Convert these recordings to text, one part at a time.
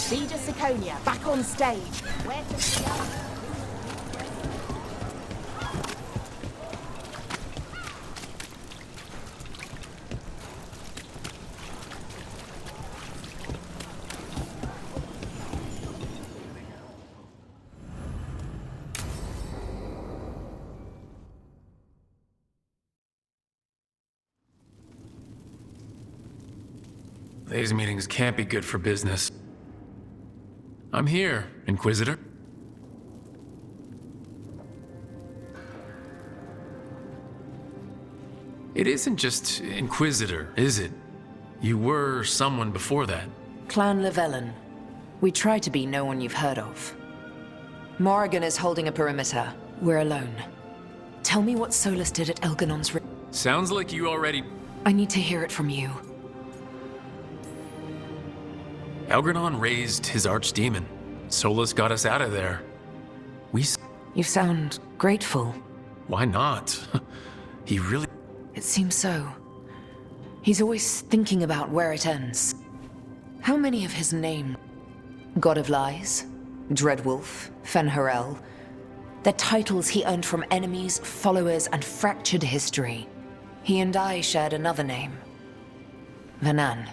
Siege of Siconia, back on stage. Where to begin? These meetings can't be good for business. I'm here, Inquisitor. It isn't just Inquisitor, is it? You were someone before that. Clan Llewellyn. We try to be no one you've heard of. Morrigan is holding a perimeter. We're alone. Tell me what Solus did at Elganon's Sounds like you already... I need to hear it from you. Elganon raised his archdemon. Solus got us out of there. You sound grateful. Why not? He really... It seems so. He's always thinking about where it ends. How many of his name? God of Lies, Dreadwolf, Fen'Harel. They're titles he earned from enemies, followers, and fractured history. He and I shared another name. Vanan.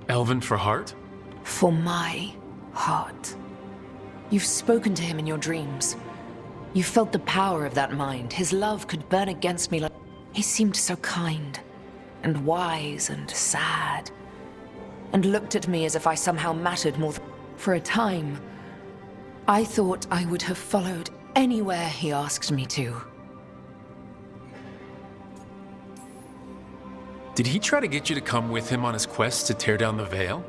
Elven for heart? For my heart. You've spoken to him in your dreams. You felt the power of that mind. His love could burn against me like... He seemed so kind, and wise, and sad, and looked at me as if I somehow mattered more than... For a time, I thought I would have followed anywhere he asked me to. Did he try to get you to come with him on his quest to tear down the Veil?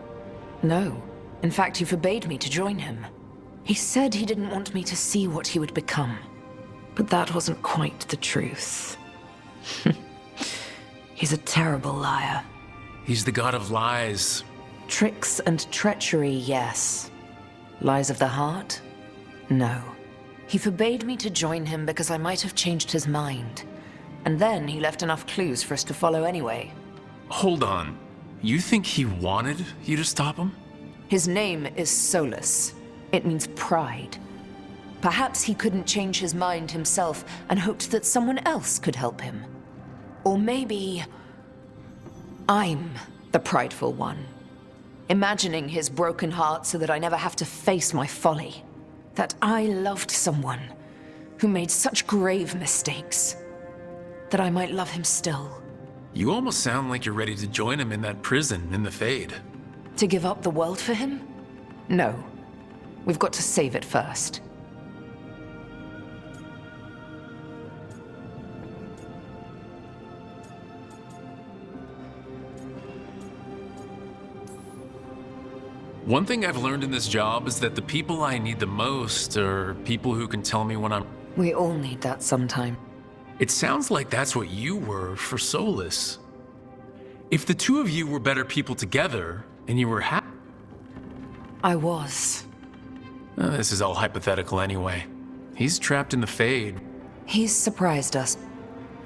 No. In fact, he forbade me to join him. He said he didn't want me to see what he would become. But that wasn't quite the truth. He's a terrible liar. He's the god of lies. Tricks and treachery, yes. Lies of the heart? No. He forbade me to join him because I might have changed his mind. And then he left enough clues for us to follow anyway. Hold on. You think he wanted you to stop him? His name is Solus. It means pride. Perhaps he couldn't change his mind himself and hoped that someone else could help him. Or maybe... I'm the prideful one. Imagining his broken heart so that I never have to face my folly. That I loved someone who made such grave mistakes. That I might love him still. You almost sound like you're ready to join him in that prison in the Fade. To give up the world for him? No. We've got to save it first. One thing I've learned in this job is that the people I need the most are people who can tell me when I'm... We all need that sometime. It sounds like that's what you were for Solus. If the two of you were better people together, and you were happy... I was. This is all hypothetical anyway. He's trapped in the Fade. He's surprised us.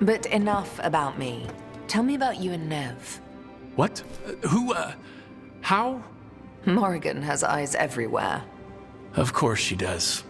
But enough about me. Tell me about you and Nev. What? How? Morrigan has eyes everywhere. Of course she does.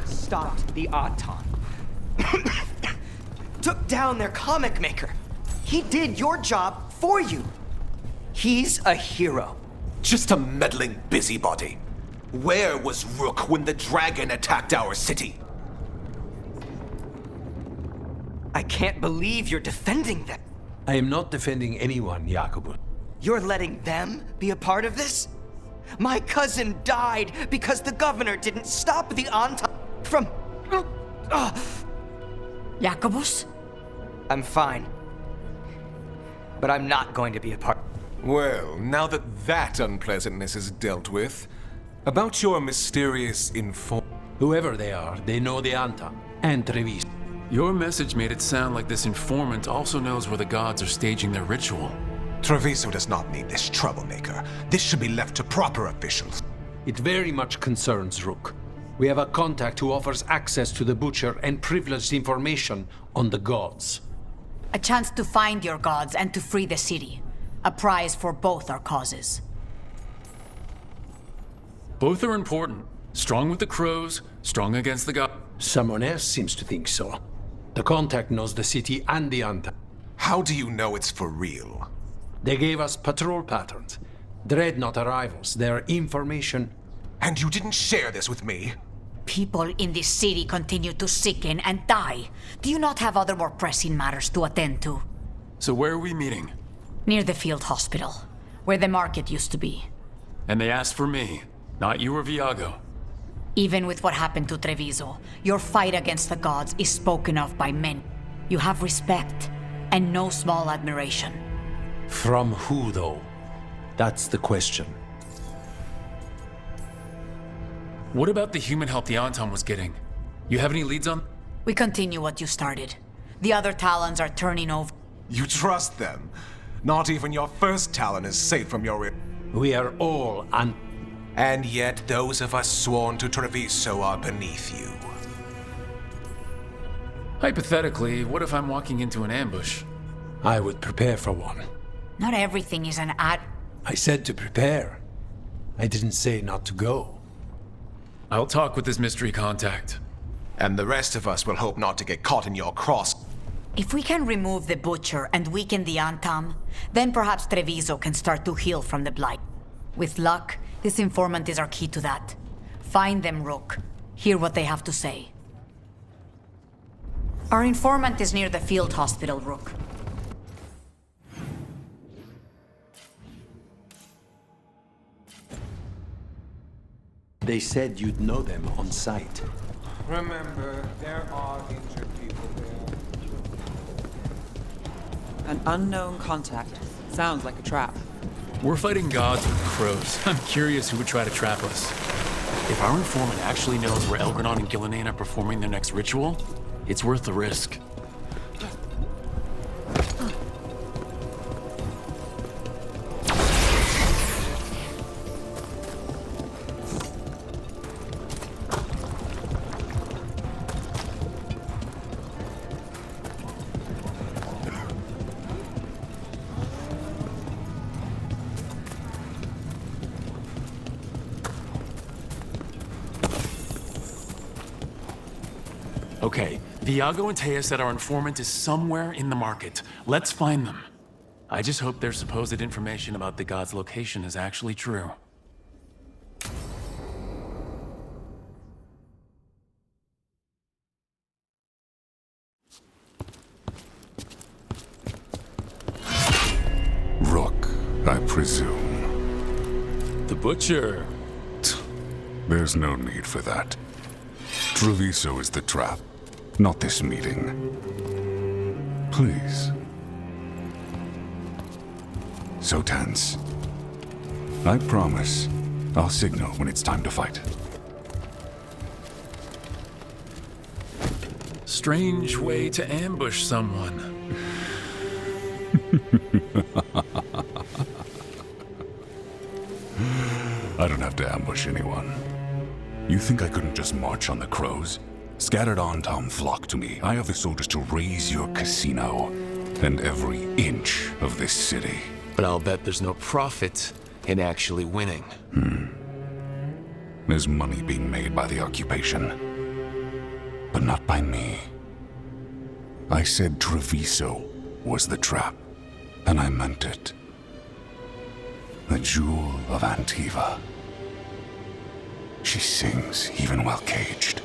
Stopped the Auton. Took down their comic maker. He did your job for you. He's a hero. Just a meddling busybody. Where was Rook when the dragon attacked our city? I can't believe you're defending them. I am not defending anyone, Jakobus. You're letting them be a part of this? My cousin died because the governor didn't stop the Auton from... Jakobus? I'm fine. But I'm not going to be a part. Well, now that that unpleasantness is dealt with, about your mysterious Whoever they are, they know the Antam and Treviso. Your message made it sound like this informant also knows where the gods are staging their ritual. Treviso does not need this troublemaker. This should be left to proper officials. It very much concerns Rook. We have a contact who offers access to the Butcher and privileged information on the gods. A chance to find your gods and to free the city. A prize for both our causes. Both are important. Strong with the crows, strong against the gods. Someone else seems to think so. The contact knows the city and the Antam. How do you know it's for real? They gave us patrol patterns, dreadnought arrivals, their information. And you didn't share this with me? People in this city continue to sicken and die. Do you not have other more pressing matters to attend to? So where are we meeting? Near the field hospital, where the market used to be. And they asked for me, not you or Viago. Even with what happened to Treviso, your fight against the gods is spoken of by men. You have respect, and no small admiration. From who, though? That's the question. What about the human help the Anton was getting? You have any leads on? We continue what you started. The other Talons are turning over. You trust them? Not even your first Talon is safe from your... We are all And yet those of us sworn to Treviso are beneath you. Hypothetically, what if I'm walking into an ambush? I would prepare for one. Not everything is an ad. I said to prepare. I didn't say not to go. I'll talk with this mystery contact. And the rest of us will hope not to get caught in your cross. If we can remove the Butcher and weaken the Antam, then perhaps Treviso can start to heal from the blight. With luck, this informant is our key to that. Find them, Rook. Hear what they have to say. Our informant is near the field hospital, Rook. They said you'd know them on sight. Remember, there are injured people there. An unknown contact. Sounds like a trap. We're fighting gods with crows. I'm curious who would try to trap us. If our informant actually knows where Elgranon and Gillinan are performing their next ritual, it's worth the risk. Okay, Viago and Taya said our informant is somewhere in the market. Let's find them. I just hope their supposed information about the god's location is actually true. Rook, I presume. The Butcher. There's no need for that. Treviso is the trap, not this meeting. Please. So tense. I promise, I'll signal when it's time to fight. Strange way to ambush someone. I don't have to ambush anyone. You think I couldn't just march on the crows? Scattered Antam flock to me. I have the soldiers to raise your casino and every inch of this city. But I'll bet there's no profit in actually winning. There's money being made by the occupation, but not by me. I said Treviso was the trap, and I meant it. The jewel of Antiva. She sings even while caged.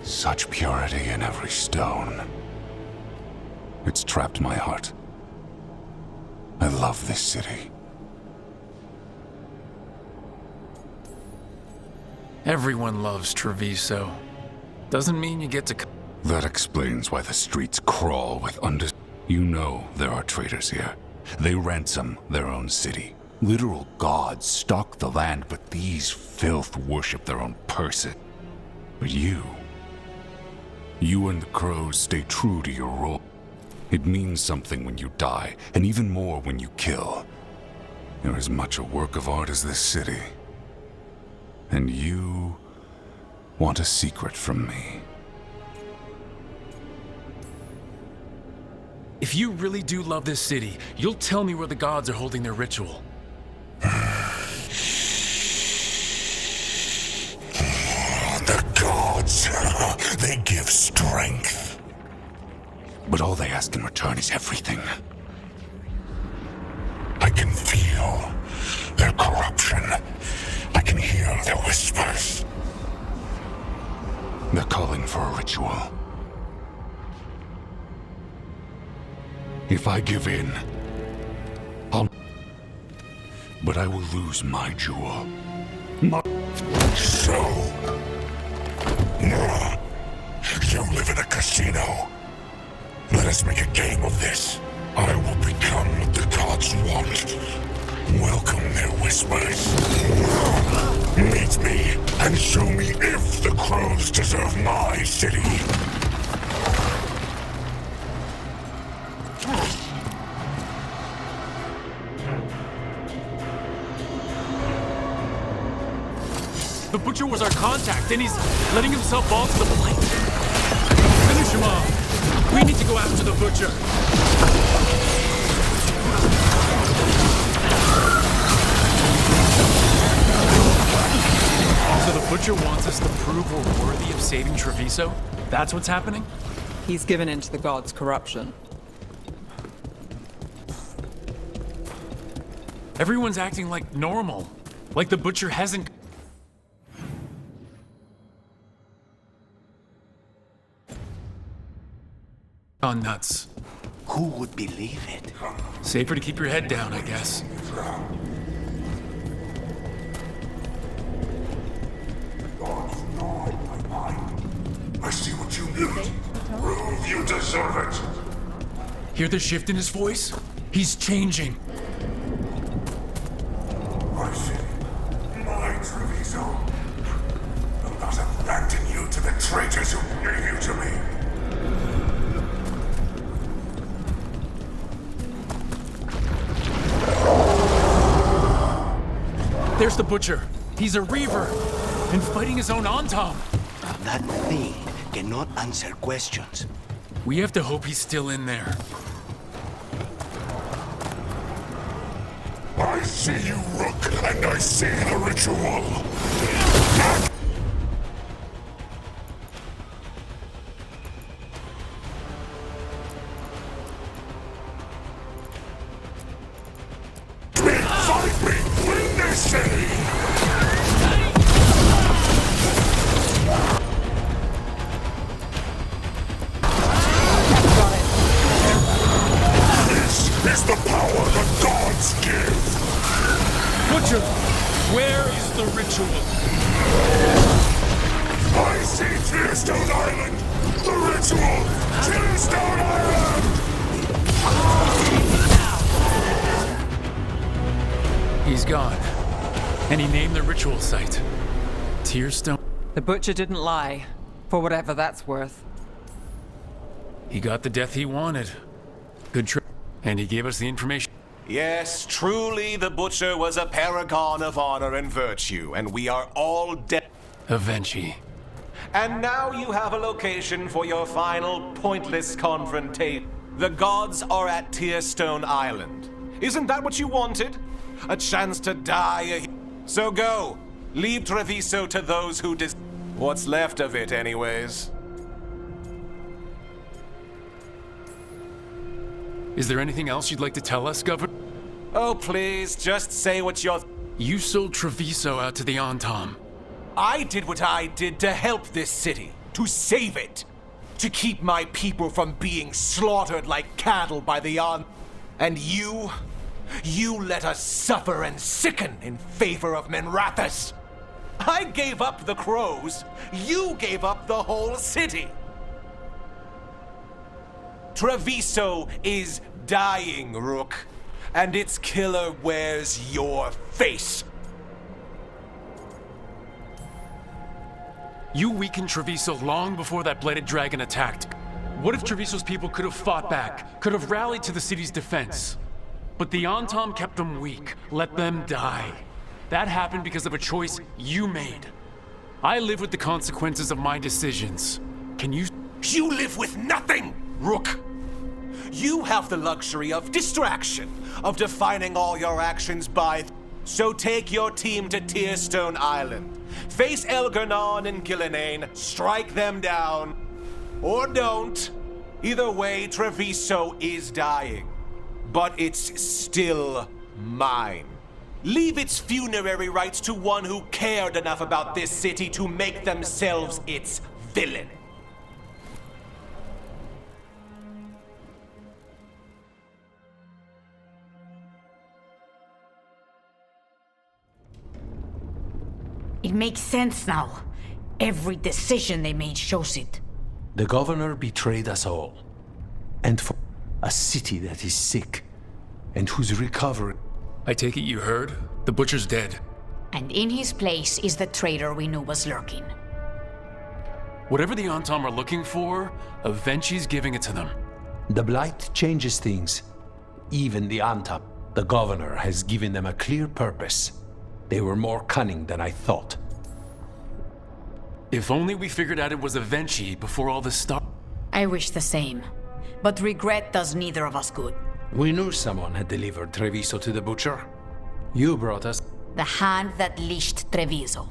Such purity in every stone. It's trapped my heart. I love this city. Everyone loves Treviso. Doesn't mean you get to... That explains why the streets crawl with You know there are traitors here. They ransom their own city. Literal gods stalk the land, but these filth worship their own person. But you and the crows stay true to your role. It means something when you die, and even more when you kill. You're as much a work of art as this city. And you want a secret from me. If you really do love this city, you'll tell me where the gods are holding their ritual. The gods, they give strength. But all they ask in return is everything. I can feel their corruption. I can hear their whispers. They're calling for a ritual. If I give in, but I will lose my jewel. So, you live in a casino. Let us make a game of this. I will become what the gods want. Welcome their whispers. Meet me and show me if the crows deserve my city. The Butcher was our contact, and he's letting himself fall to the Blight. Finish him off. We need to go after the Butcher. So the Butcher wants us to prove we're worthy of saving Treviso? That's what's happening? He's given in to the gods' corruption. Everyone's acting like normal. Like the Butcher hasn't... gone nuts. Who would believe it? Safer to keep your head down, I guess. I see what you need. Prove you deserve it. Hear the shift in his voice? He's changing. I see. My Treviso. I'm not abandon you to the traitors who gave you to me. There's the Butcher. He's a Reaver. And fighting his own Antom. That thing cannot answer questions. We have to hope he's still in there. I see you, Rook, and I see the ritual. Fight me! Win this city! This is the power the gods give! Butcher, where is the ritual? I see Tearstone Island! The ritual! Tearstone Island! He's gone. And he named the ritual site. Tearstone. The Butcher didn't lie, for whatever that's worth. He got the death he wanted. Good trip. And he gave us the information. Yes, truly the Butcher was a paragon of honor and virtue, and we are all dead. Avenchi. And now you have a location for your final pointless confrontation. The gods are at Tearstone Island. Isn't that what you wanted? A chance to die So go. Leave Treviso to those who what's left of it, anyways. Is there anything else you'd like to tell us, Governor? Oh, please, just say what you're... You sold Treviso out to the Antom. I did what I did to help this city, to save it, to keep my people from being slaughtered like cattle by the And you let us suffer and sicken in favor of Menrathus. I gave up the crows, you gave up the whole city. Treviso is dying, Rook. And its killer wears your face. You weakened Treviso long before that bladed dragon attacked. What if Treviso's people could have fought back, could have rallied to the city's defense? But the Antam kept them weak, let them die. That happened because of a choice you made. I live with the consequences of my decisions. Can you... You live with nothing, Rook! You have the luxury of distraction, of defining all your actions by... So take your team to Tearstone Island. Face Elgar'nan and Gillenane, strike them down. Or don't. Either way, Treviso is dying. But it's still mine. Leave its funerary rites to one who cared enough about this city to make themselves its villain. It makes sense now. Every decision they made shows it. The governor betrayed us all. And for a city that is sick, and whose recovery... I take it you heard? The Butcher's dead. And in his place is the traitor we knew was lurking. Whatever the Antam are looking for, Avenci's giving it to them. The Blight changes things. Even the Antam. The governor has given them a clear purpose. They were more cunning than I thought. If only we figured out it was Avenci before all this started. I wish the same. But regret does neither of us good. We knew someone had delivered Treviso to the Butcher. You brought us... The hand that leashed Treviso.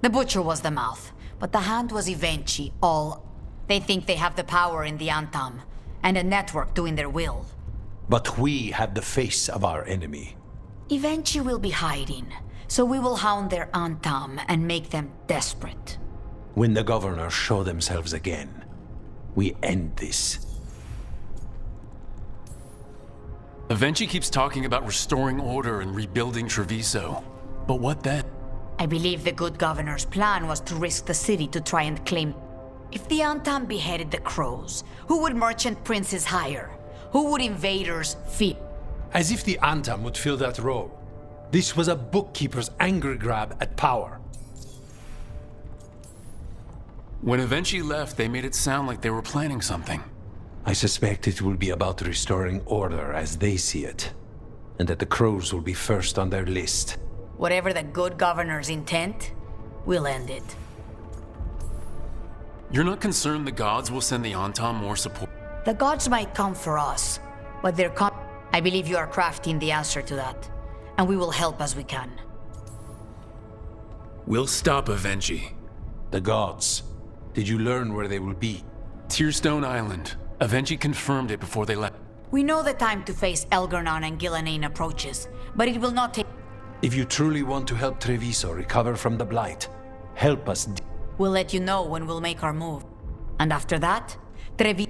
The Butcher was the mouth, but the hand was Avenci, all... They think they have the power in the Antam, and a network doing their will. But we have the face of our enemy. Avenci will be hiding, so we will hound their Antam and make them desperate. When the governors show themselves again, we end this. Avenci keeps talking about restoring order and rebuilding Treviso. But what then? I believe the good governor's plan was to risk the city to try and claim... If the Antam beheaded the crows, who would merchant princes hire? Who would invaders feed? As if the Antam would fill that role. This was a bookkeeper's angry grab at power. When Avenci left, they made it sound like they were planning something. I suspect it will be about restoring order as they see it, and that the crows will be first on their list. Whatever the good governor's intent, we'll end it. You're not concerned the gods will send the Antam more support? The gods might come for us, but they're I believe you are crafting the answer to that, and we will help as we can. We'll stop Avenci. The gods. Did you learn where they will be? Tearstone Island. Avenci confirmed it before they left. We know the time to face Elgar'nan and Gillenane approaches, but it will not take... If you truly want to help Treviso recover from the Blight, help us. We'll let you know when we'll make our move. And after that, Treviso...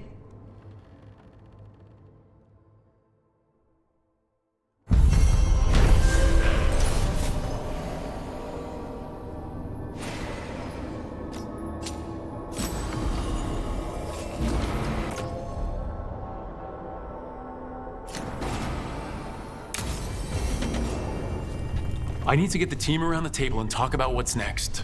I need to get the team around the table and talk about what's next.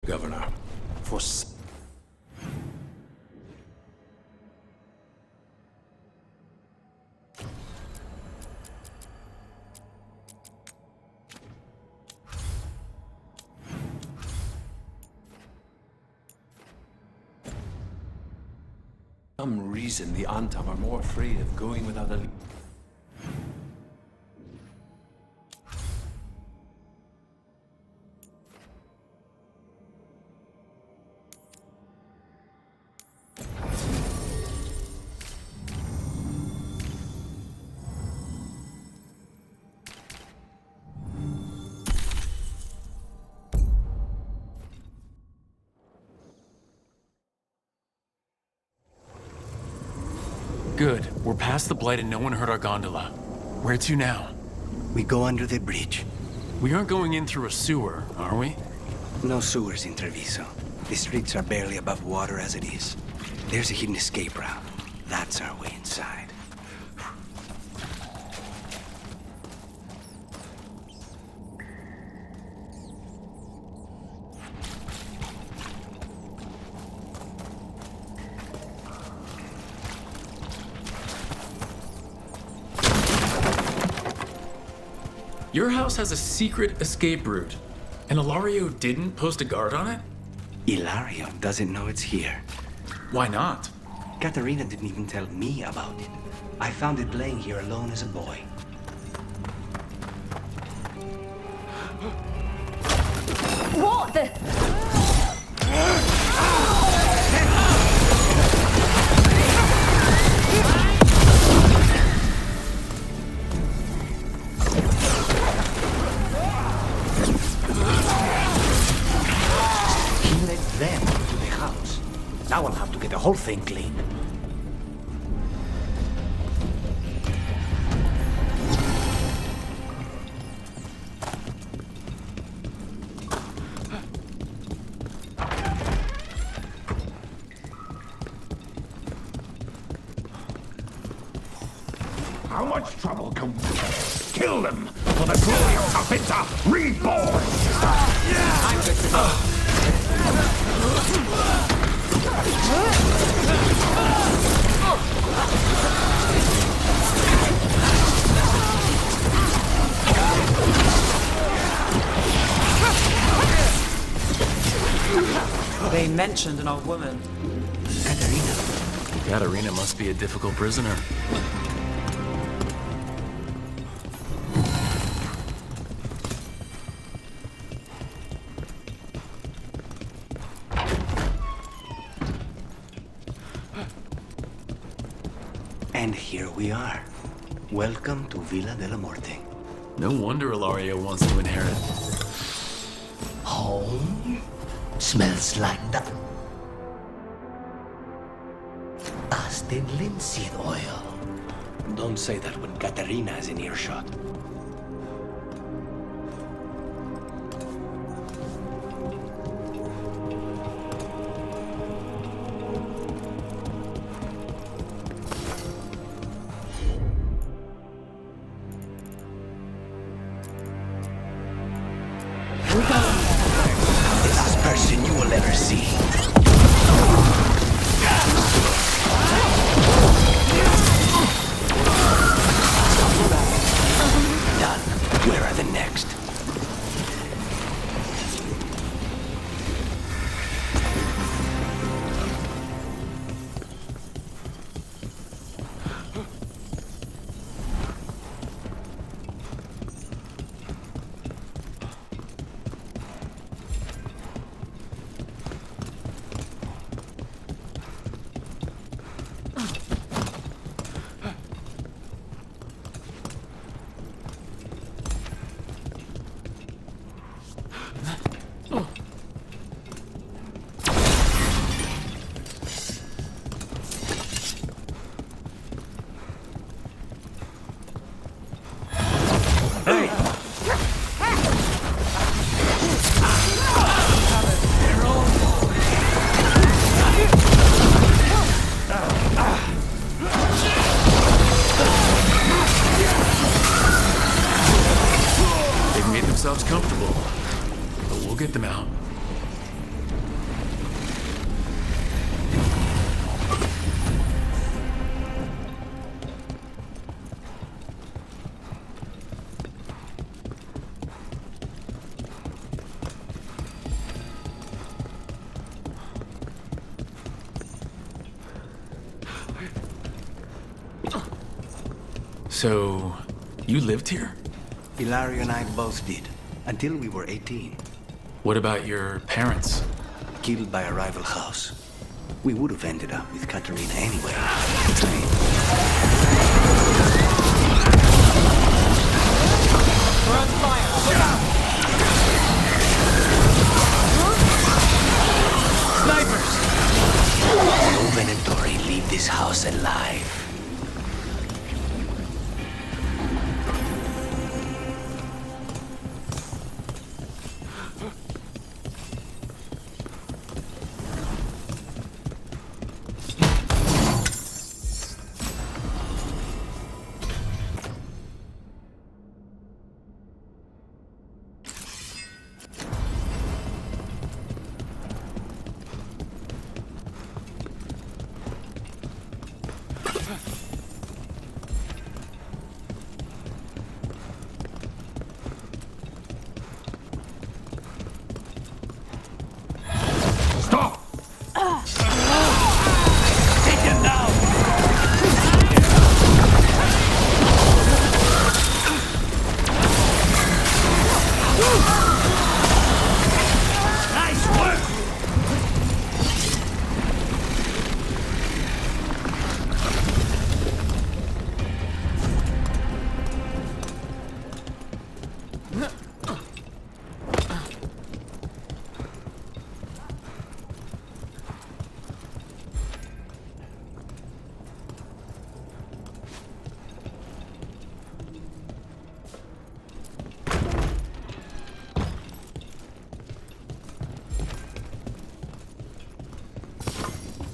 Governor, Some reason the Antam are more afraid of going without a... Good. We're past the Blight and no one heard our gondola. Where to now? We go under the bridge. We aren't going in through a sewer, are we? No sewers in Treviso. The streets are barely above water as it is. There's a hidden escape route. That's our way inside. Your house has a secret escape route, and Ilario didn't post a guard on it? Ilario doesn't know it's here. Why not? Katerina didn't even tell me about it. I found it laying here alone as a boy. What the? He let them into the house. Now I'll have to get the whole thing clean. How much trouble can we kill them for the glory of Tapinta reborn? I'm good to go. They mentioned an old woman. Katerina. Katerina must be a difficult prisoner. And here we are. Welcome to Villa della Morte. No wonder Ilario wants to inherit. Home? Smells like that. Casted linseed oil. Don't say that when Katerina is in earshot. The last person you will ever see. So, you lived here? Hilario and I both did, until we were 18. What about your parents? Killed by a rival house. We would have ended up with Katerina anyway. We're on fire! Look out! Snipers! No Venatori leave this house alive.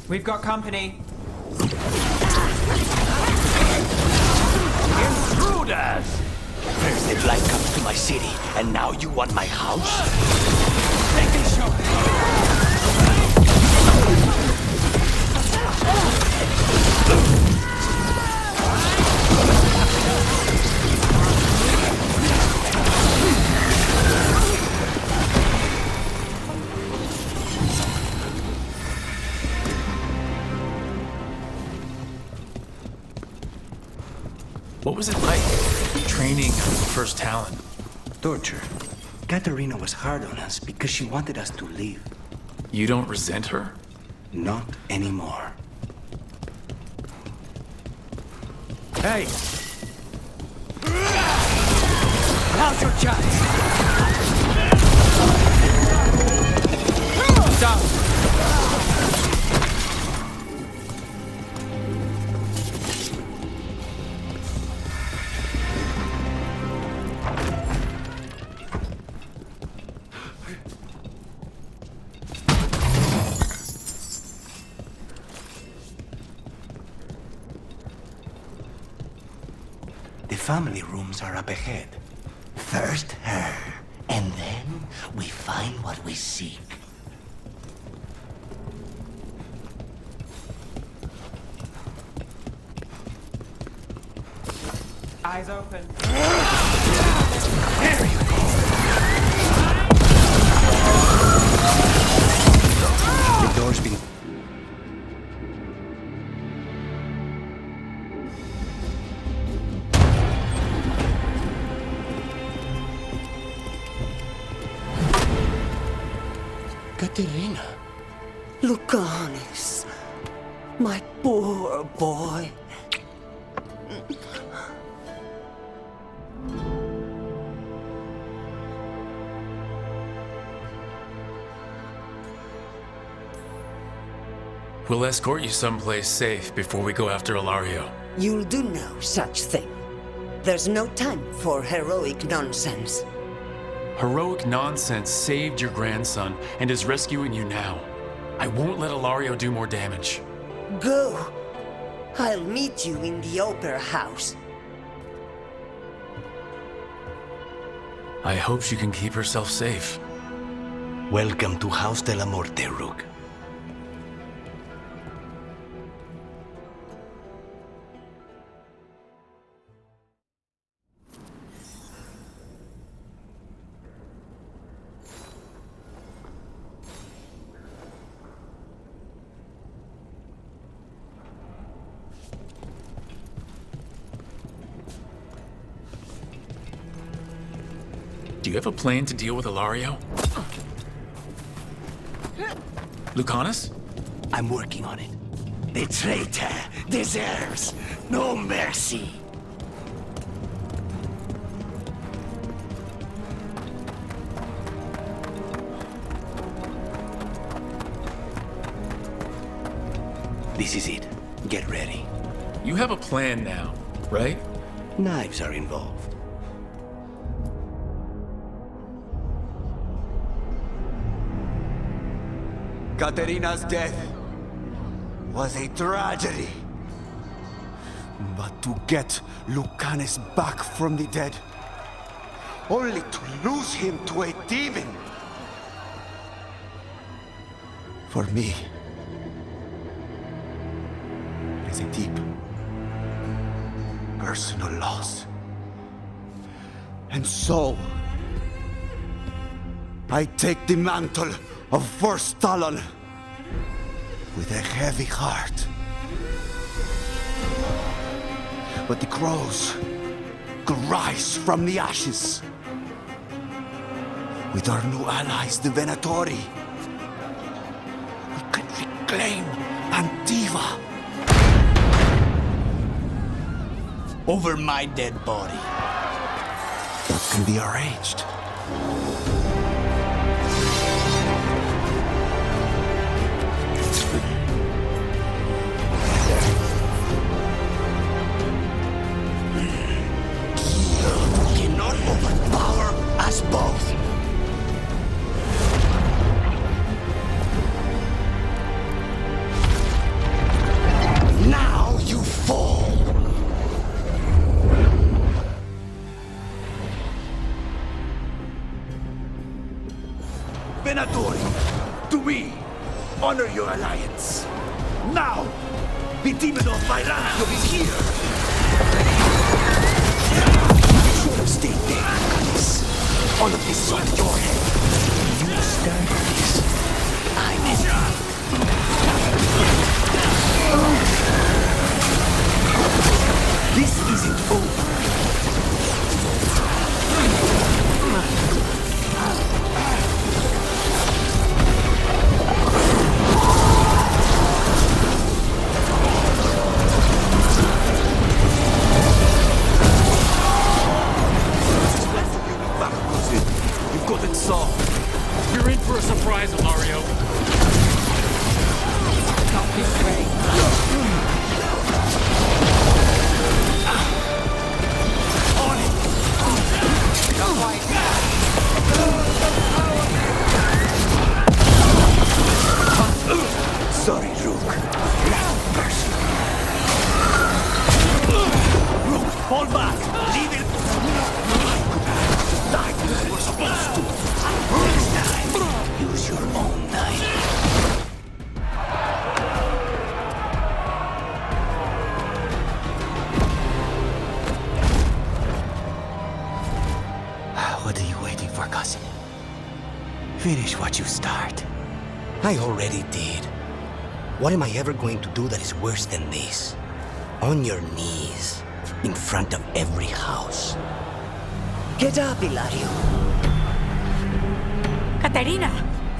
We've got company. Intruders! First the blight comes to my city, and now you want my house? Making sure. What was it like, training First Talon? Torture. Katerina was hard on us because she wanted us to leave. You don't resent her? Not anymore. Hey! Now's your chance! Down! The family rooms are up ahead. First her, and then we find what we seek. Eyes open. There you go! The door's been... Katerina. Lucanis, my poor boy. We'll escort you someplace safe before we go after Ilario. You'll do no such thing. There's no time for heroic nonsense. Heroic nonsense saved your grandson and is rescuing you now. I won't let Ilario do more damage. Go. I'll meet you in the opera house. I hope she can keep herself safe. Welcome to House de la Morte, Rook. Do you have a plan to deal with Ilario? Lucanus? I'm working on it. The traitor deserves no mercy. This is it. Get ready. You have a plan now, right? Knives are involved. Katerina's death was a tragedy. But to get Lucanus back from the dead, only to lose him to a demon. For me, it is a deep, personal loss. And so, I take the mantle of First Talon with a heavy heart. But the crows could rise from the ashes. With our new allies, the Venatori, we can reclaim Antiva. Over my dead body. That can be arranged. Cannot overpower us both. Now you fall. Venatori, to me, honor your alliance. Now, the demon of Veilguard is here. You should have stayed there, Lucanus. All of this is on your head. You started this. I'm it. This isn't over. You're in for a surprise, Ilario. Not this way. On it! Sorry, Rook. Personal. Rook, fall back! Leave it! Die as you were supposed to. Next time, use your own knife. What are you waiting for, cousin? Finish what you start. I already did. What am I ever going to do that is worse than this? On your knees, in front of every house. Get up, Ilario. Caterina,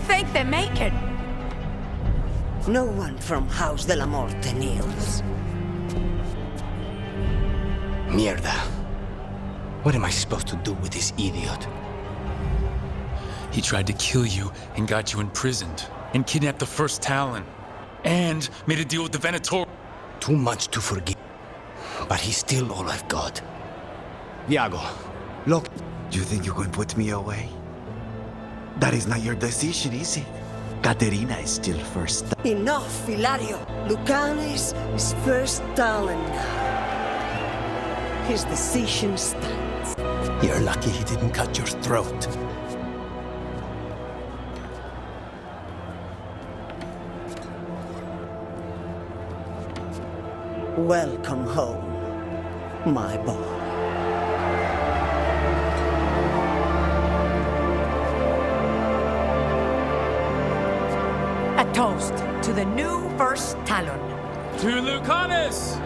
thank the Maker. No one from House de la Morte kneels. Mierda. What am I supposed to do with this idiot? He tried to kill you and got you imprisoned, and kidnapped the First Talon, and made a deal with the Venator. Too much to forgive. But he's still all I've got. Iago, look. You think you can put me away? That is not your decision, is it? Caterina is still first. Enough, Ilario. Lucanus is First Talon now. His decision stands. You're lucky he didn't cut your throat. Welcome home, my boy. A toast to the new First Talon. To Lucanus!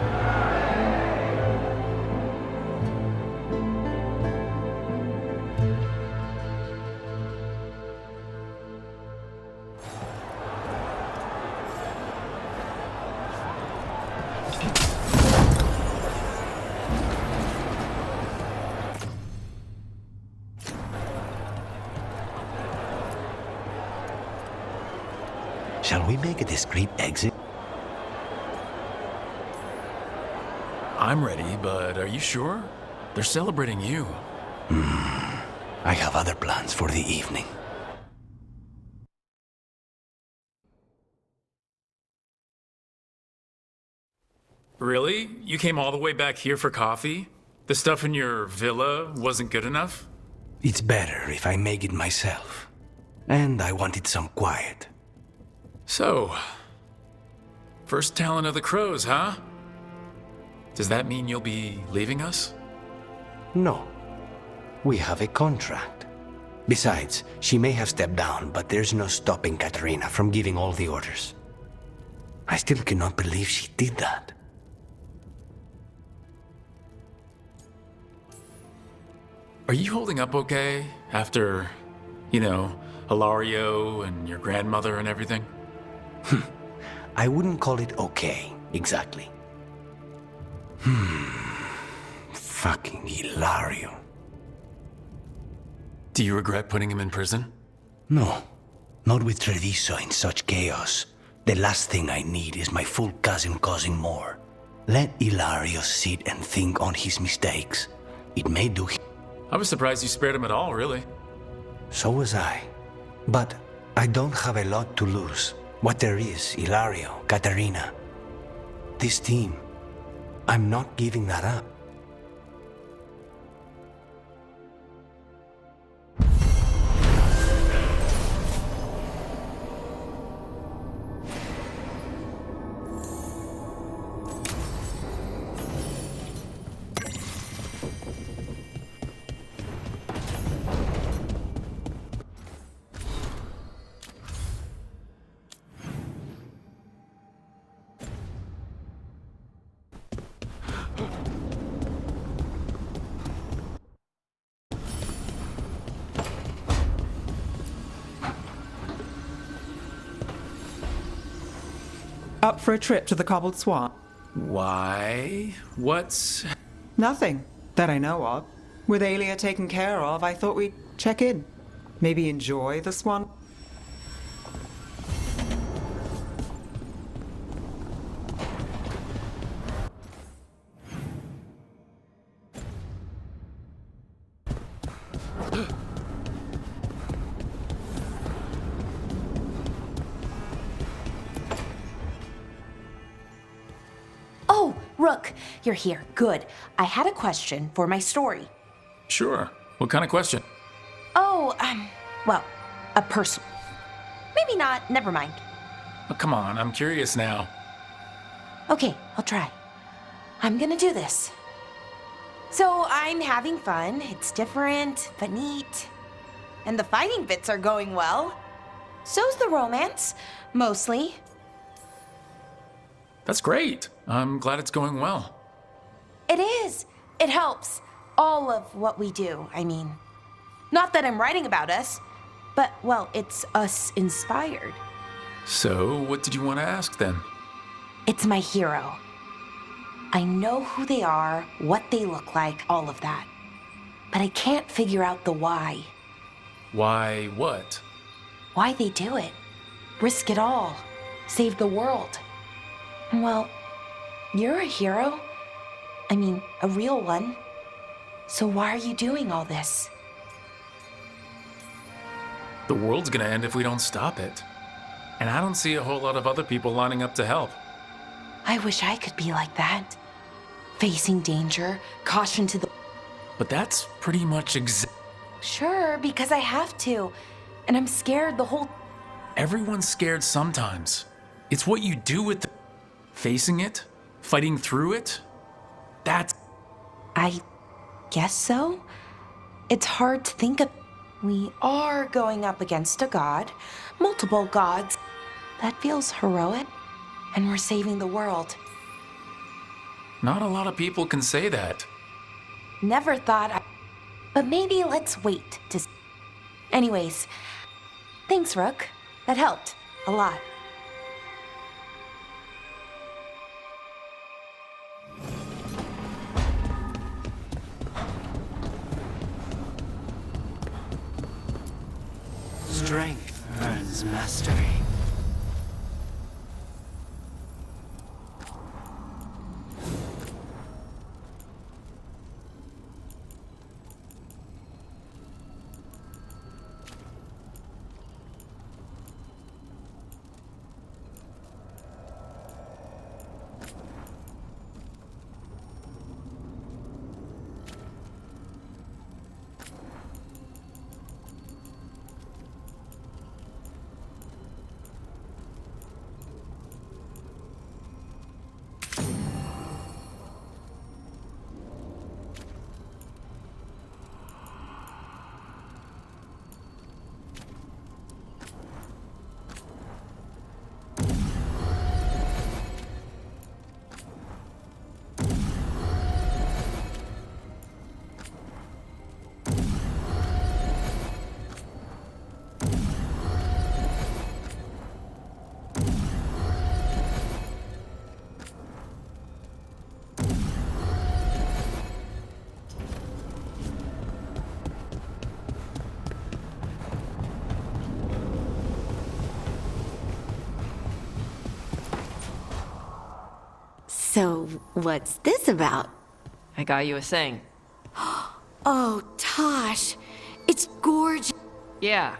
we make a discreet exit? I'm ready, but are you sure? They're celebrating you. I have other plans for the evening. Really? You came all the way back here for coffee? The stuff in your villa wasn't good enough? It's better if I make it myself. And I wanted some quiet. So, first talent of the crows, huh? Does that mean you'll be leaving us? No. We have a contract. Besides, she may have stepped down, but there's no stopping Katerina from giving all the orders. I still cannot believe she did that. Are you holding up okay after, you know, Hilario and your grandmother and everything? I wouldn't call it okay, exactly. Fucking Hilario. Do you regret putting him in prison? No, not with Treviso in such chaos. The last thing I need is my full cousin causing more. Let Hilario sit and think on his mistakes. It may do him. I was surprised you spared him at all, really. So was I. But I don't have a lot to lose. What there is, Hilario, Katerina. This team. I'm not giving that up. Up for a trip to the cobbled swamp? Why? What's... Nothing that I know of. With Aelia taken care of, I thought we'd check in. Maybe enjoy the swamp. Oh, Rook, you're here. Good. I had a question for my story. Sure. What kind of question? Oh, well, a personal. Maybe not. Never mind. Oh, come on, I'm curious now. Okay, I'll try. I'm gonna do this. So I'm having fun. It's different, but neat. And the fighting bits are going well. So's the romance, mostly. That's great. I'm glad it's going well. It is. It helps. All of what we do, I mean. Not that I'm writing about us, but, well, it's us inspired. So, what did you want to ask then? It's my hero. I know who they are, what they look like, all of that. But I can't figure out the why. Why what? Why they do it. Risk it all. Save the world. Well, you're a hero. I mean, a real one. So why are you doing all this? The world's gonna end if we don't stop it. And I don't see a whole lot of other people lining up to help. I wish I could be like that. Facing danger, caution to the... But that's pretty much Sure, because I have to. And I'm scared the whole... Everyone's scared sometimes. It's what you do with facing it, fighting through it. That's... I guess so. It's hard to think of... We are going up against a god, multiple gods. That feels heroic. And we're saving the world. Not a lot of people can say that. Never thought I... But maybe let's wait to... Anyways, thanks, Rook. That helped a lot. Strength earns mastery. So, what's this about? I got you a thing. Oh, Tosh, it's gorgeous. Yeah,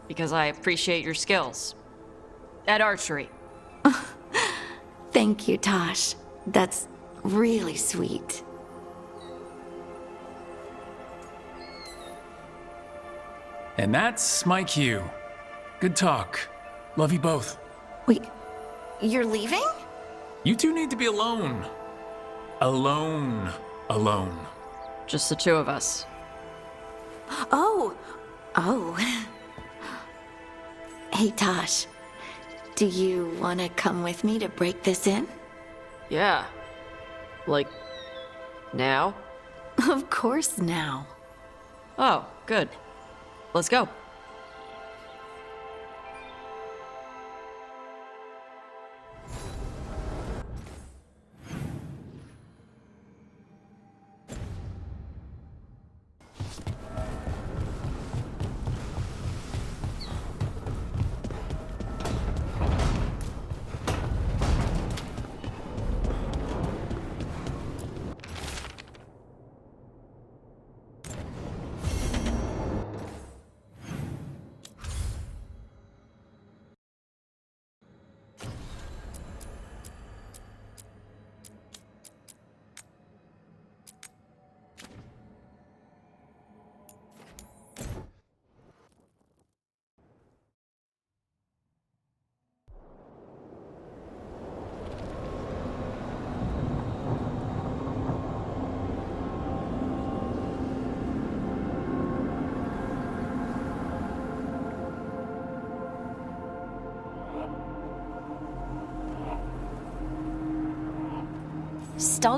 because I appreciate your skills. At archery. Thank you, Tosh. That's really sweet. And that's my cue. Good talk. Love you both. Wait, you're leaving? You two need to be alone. Alone. Alone. Just the two of us. Oh. Hey, Tosh. Do you want to come with me to break this in? Yeah. Like, now? Of course now. Oh, good. Let's go.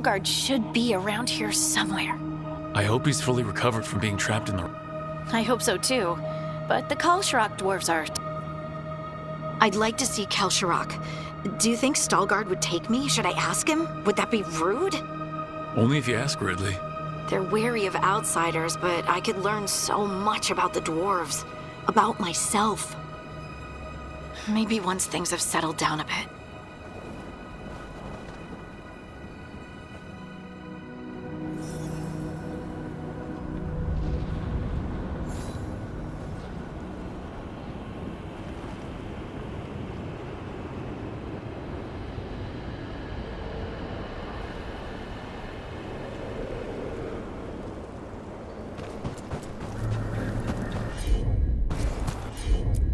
Veilguard should be around here somewhere. I hope he's fully recovered from being trapped in the... I hope so too, but the Kalsharok dwarves are... I'd like to see Kalsharok. Do you think Veilguard would take me? Should I ask him? Would that be rude? Only if you ask, Ridley. They're wary of outsiders, but I could learn so much about the dwarves. About myself. Maybe once things have settled down a bit.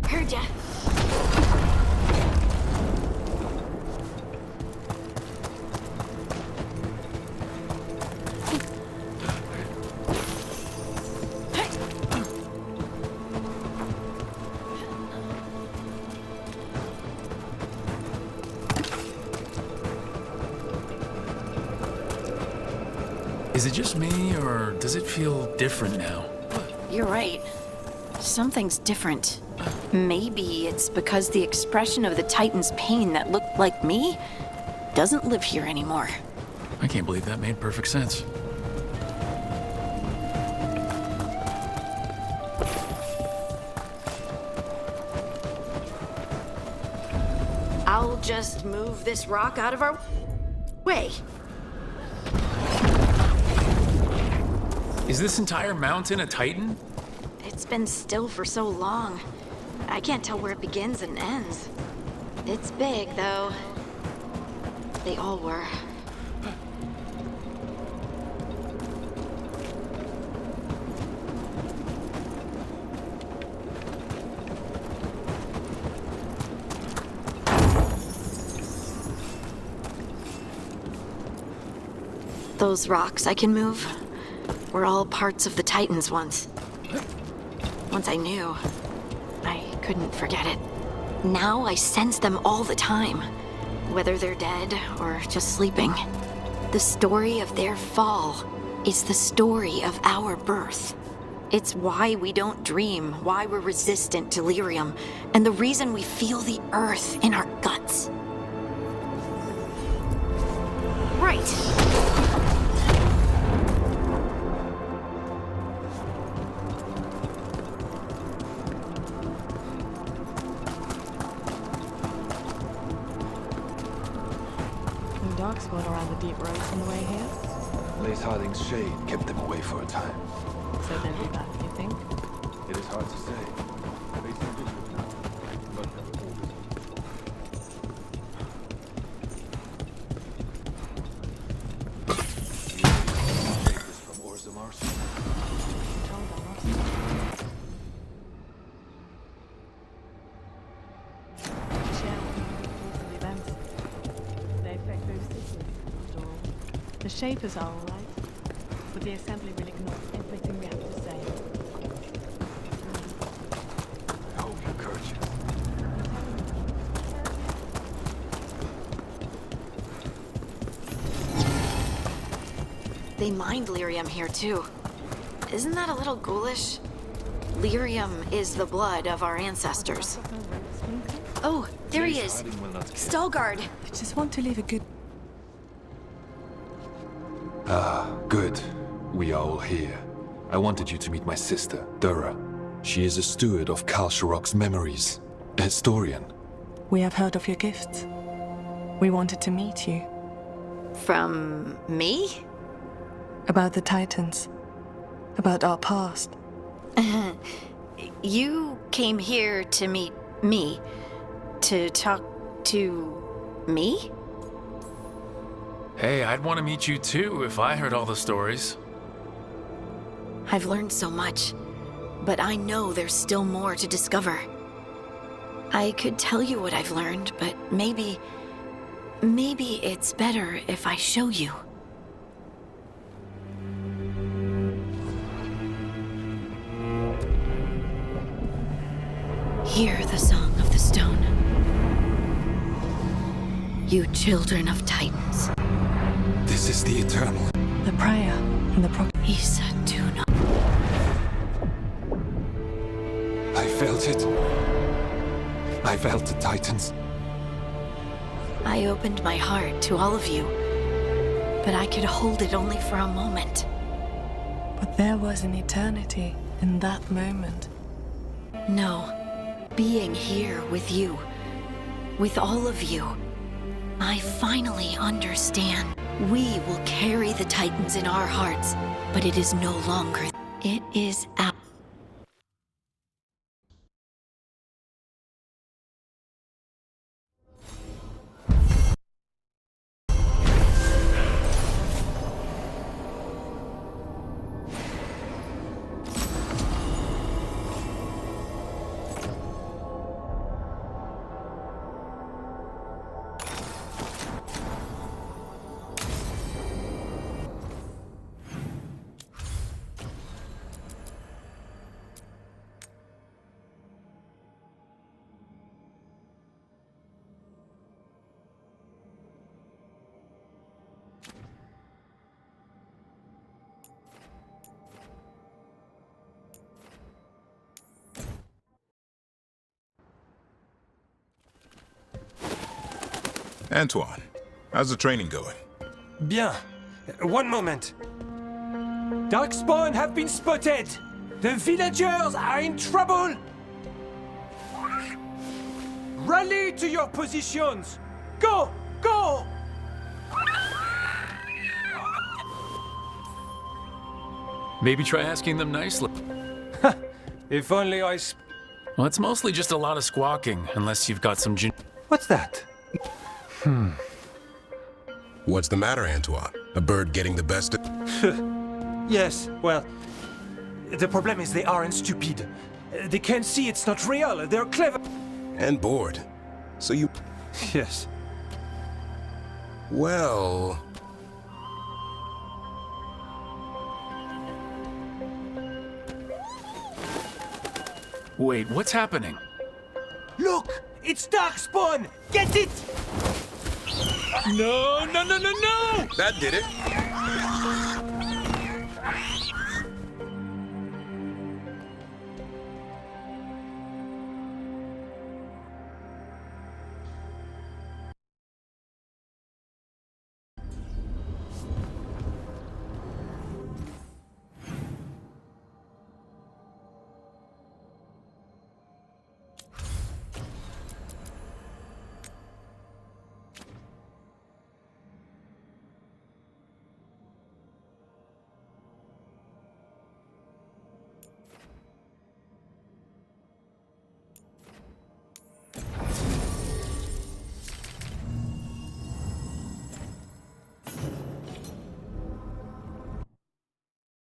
Heard ya. Is it just me, or does it feel different now? You're right. Something's different. Maybe it's because the expression of the Titan's pain that looked like me doesn't live here anymore. I can't believe that made perfect sense. I'll just move this rock out of our way. Is this entire mountain a Titan? It's been still for so long. I can't tell where it begins and ends. It's big, though. They all were. Those rocks I can move were all parts of the Titans once. Once I knew, I couldn't forget it. Now I sense them all the time, whether they're dead or just sleeping. The story of their fall is the story of our birth. It's why we don't dream, why we're resistant to lyrium, and the reason we feel the earth in our guts. Right. darkspawn around the deep roads on the way here? Lace Harding's shade kept them away for a time. So they'll be back, you think? It is hard to say. They seem to do enough, but never always. From Orzamar's. The Shapers are all right, but the Assembly will ignore everything we have to say. I hope you're courteous. They mined lyrium here too. Isn't that a little ghoulish? Lyrium is the blood of our ancestors. Oh, there he is. Veilguard. I just want to leave a good... Ah, good. We are all here. I wanted you to meet my sister, Dura. She is a steward of Kal Sharok's memories, a historian. We have heard of your gifts. We wanted to meet you. From me? About the Titans. About our past. You came here to meet me. To talk to me? Hey, I'd want to meet you too if I heard all the stories. I've learned so much, but I know there's still more to discover. I could tell you what I've learned, but maybe it's better if I show you. Hear the song of the stone. You children of Titans. This is the Eternal. The prayer and the Isa Tuna. I felt it. I felt the Titans. I opened my heart to all of you, but I could hold it only for a moment. But there was an eternity in that moment. No. Being here with you, with all of you, I finally understand. We will carry the Titans in our hearts, but it is no longer. It is our. Antoine, how's the training going? Bien. One moment. Darkspawn have been spotted! The villagers are in trouble! Rally to your positions! Go! Go! Maybe try asking them nicely. If only I Well, it's mostly just a lot of squawking, unless you've got some What's that? What's the matter, Antoine? A bird getting the best of... Yes, well, the problem is they aren't stupid. They can't see it's not real. They're clever. And bored. So you... Yes. Well... Wait, what's happening? Look! It's Darkspawn! Get it! No, no, no, no, no! That did it.